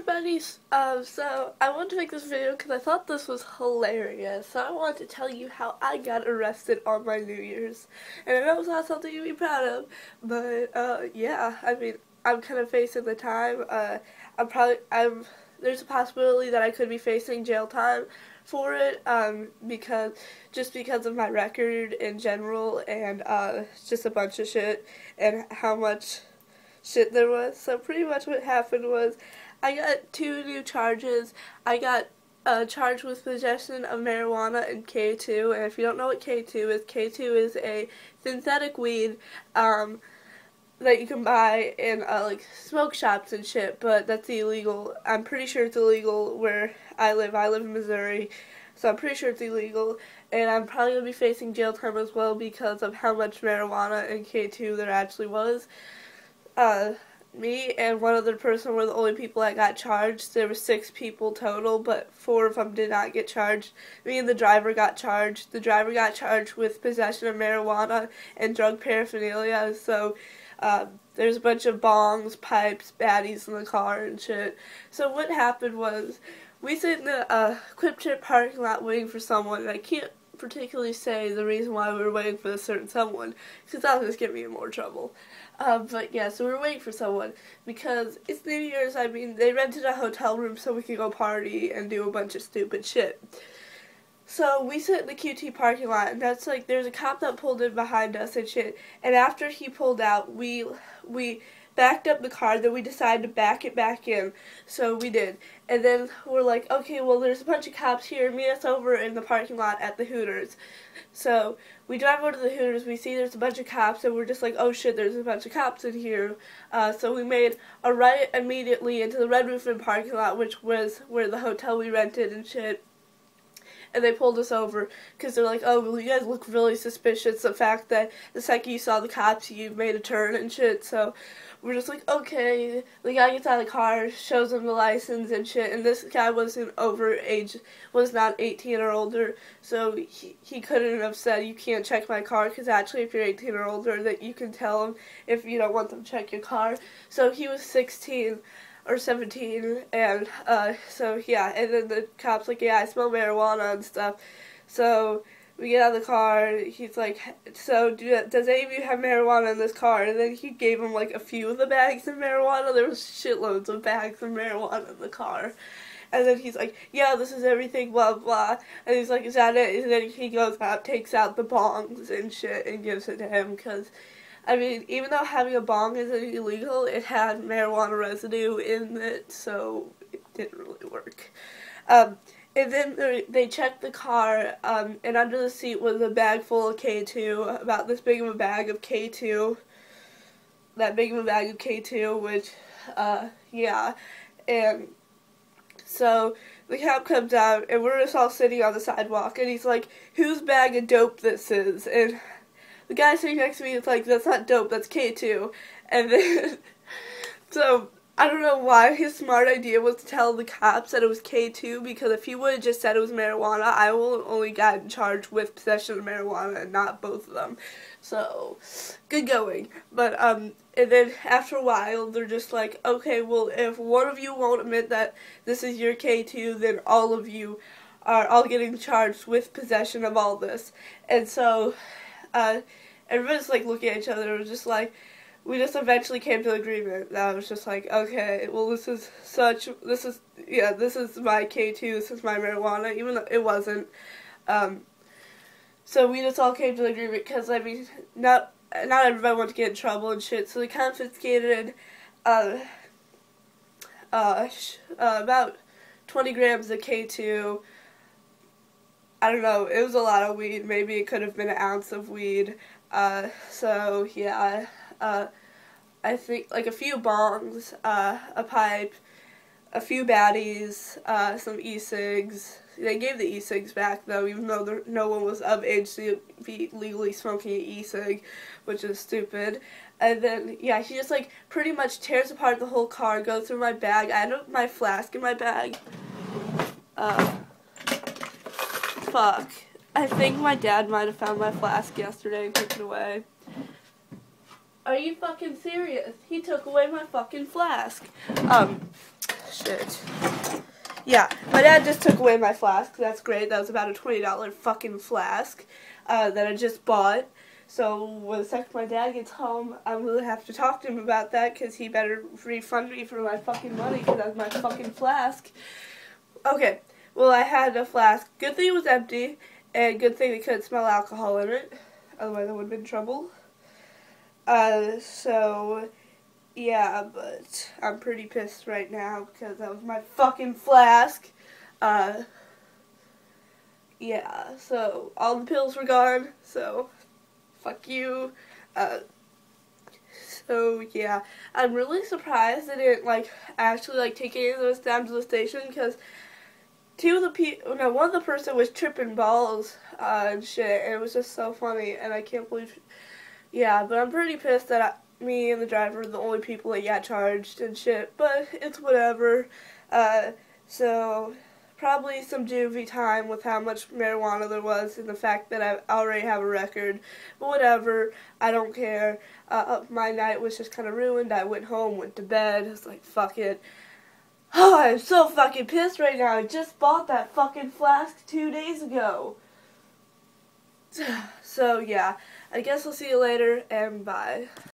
everybody, so I wanted to make this video because I thought this was hilarious. So I wanted to tell you how I got arrested on my New Year's. And I know it's not something to be proud of, but yeah, I mean, I'm kind of facing the time. There's a possibility that I could be facing jail time for it, because of my record in general, and just a bunch of shit, and how much shit there was. So pretty much what happened was I got 2 new charges. I got charged with possession of marijuana and K2, and if you don't know what K2 is a synthetic weed that you can buy in like smoke shops and shit, but that's illegal. I'm pretty sure it's illegal where I live. I live in Missouri, so I'm pretty sure it's illegal, and I'm probably going to be facing jail time as well because of how much marijuana and K2 there actually was. Me and one other person were the only people that got charged. There were 6 people total, but 4 of them did not get charged. Me and the driver got charged. The driver got charged with possession of marijuana and drug paraphernalia, so there's a bunch of bongs, pipes, baddies in the car and shit. So what happened was, we sit in the QuikTrip parking lot waiting for someone, and I can't particularly say the reason why we were waiting for this certain someone, because that would just get me in more trouble. But yeah, so we were waiting for someone, because it's New Year's. I mean, they rented a hotel room so we could go party and do a bunch of stupid shit. So we sit in the QT parking lot, and that's like, there's a cop that pulled in behind us and shit, and after he pulled out, we backed up the car, then we decided to back it back in, so we did. And then we're like, okay, well, there's a bunch of cops here, meet us over in the parking lot at the Hooters. So we drive over to the Hooters, we see there's a bunch of cops, and we're just like, oh shit, there's a bunch of cops in here. So we made a right immediately into the Red Roof Inn parking lot, which was where the hotel we rented and shit. And they pulled us over because they're like, oh, well, you guys look really suspicious. The fact that the second you saw the cops, you made a turn and shit. So we're just like, okay. The guy gets out of the car, shows him the license and shit. And this guy wasn't over age, was not 18 or older. So he couldn't have said, you can't check my car. Because actually, if you're 18 or older, that you can tell them if you don't want them to check your car. So he was 16. Or 17, and so yeah, and then the cop's like, yeah, I smell marijuana and stuff. So we get out of the car, he's like, so does any of you have marijuana in this car? And then he gave him like a few of the bags of marijuana. There was shitloads of bags of marijuana in the car. And then he's like, yeah, this is everything, blah, blah. And he's like, is that it? And then he goes out, takes out the bongs and shit, and gives it to him, because I mean, even though having a bong isn't illegal, it had marijuana residue in it, so it didn't really work. And then they checked the car, and under the seat was a bag full of K2, about this big of a bag of K2, that big of a bag of K2, which, yeah, and so the cop comes out, and we're just all sitting on the sidewalk, and he's like, whose bag of dope this is? And the guy sitting next to me is like, that's not dope, that's K2. And then, so, I don't know why his smart idea was to tell the cops that it was K2, because if he would have just said it was marijuana, I would have only gotten charged with possession of marijuana and not both of them. So, good going. But, and then after a while, they're just like, okay, well, if one of you won't admit that this is your K2, then all of you are all getting charged with possession of all this. And so, everybody's like looking at each other. It was just like, we just eventually came to an agreement that I was just like, okay, well, this is my K2, this is my marijuana, even though it wasn't. So we just all came to an agreement, because, I mean, not everybody wanted to get in trouble and shit, so they confiscated, about 20 grams of K2. I don't know, it was a lot of weed. Maybe it could have been an ounce of weed. So, yeah, I think, like, a few bongs, a pipe, a few baddies, some e-cigs. They gave the e-cigs back, though, even though no one was of age to be legally smoking an e-cig, which is stupid. And then, yeah, he just, like, pretty much tears apart the whole car, goes through my bag. I had my flask in my bag. Fuck. I think my dad might have found my flask yesterday and took it away. Are you fucking serious? He took away my fucking flask. shit. Yeah, my dad just took away my flask. That's great. That was about a $20 fucking flask that I just bought. So when the second my dad gets home, I'm going to have to talk to him about that because he better refund me for my fucking money because that's my fucking flask. Okay, well, I had a flask. Good thing it was empty, and good thing it couldn't smell alcohol in it. Otherwise, I would have been in trouble. So, yeah, but I'm pretty pissed right now because that was my fucking flask. Yeah, so all the pills were gone, so fuck you. So, yeah, I'm really surprised they didn't, actually, take any of those down to the station because one of the person was tripping balls and shit, and it was just so funny, and I can't believe, yeah, but I'm pretty pissed that me and the driver are the only people that got charged and shit, but it's whatever. So probably some juvie time with how much marijuana there was and the fact that I already have a record, but whatever, I don't care. My night was just kind of ruined. I went home, went to bed, I was like, fuck it. Oh, I'm so fucking pissed right now. I just bought that fucking flask 2 days ago. So, yeah, I guess I'll see you later, and bye.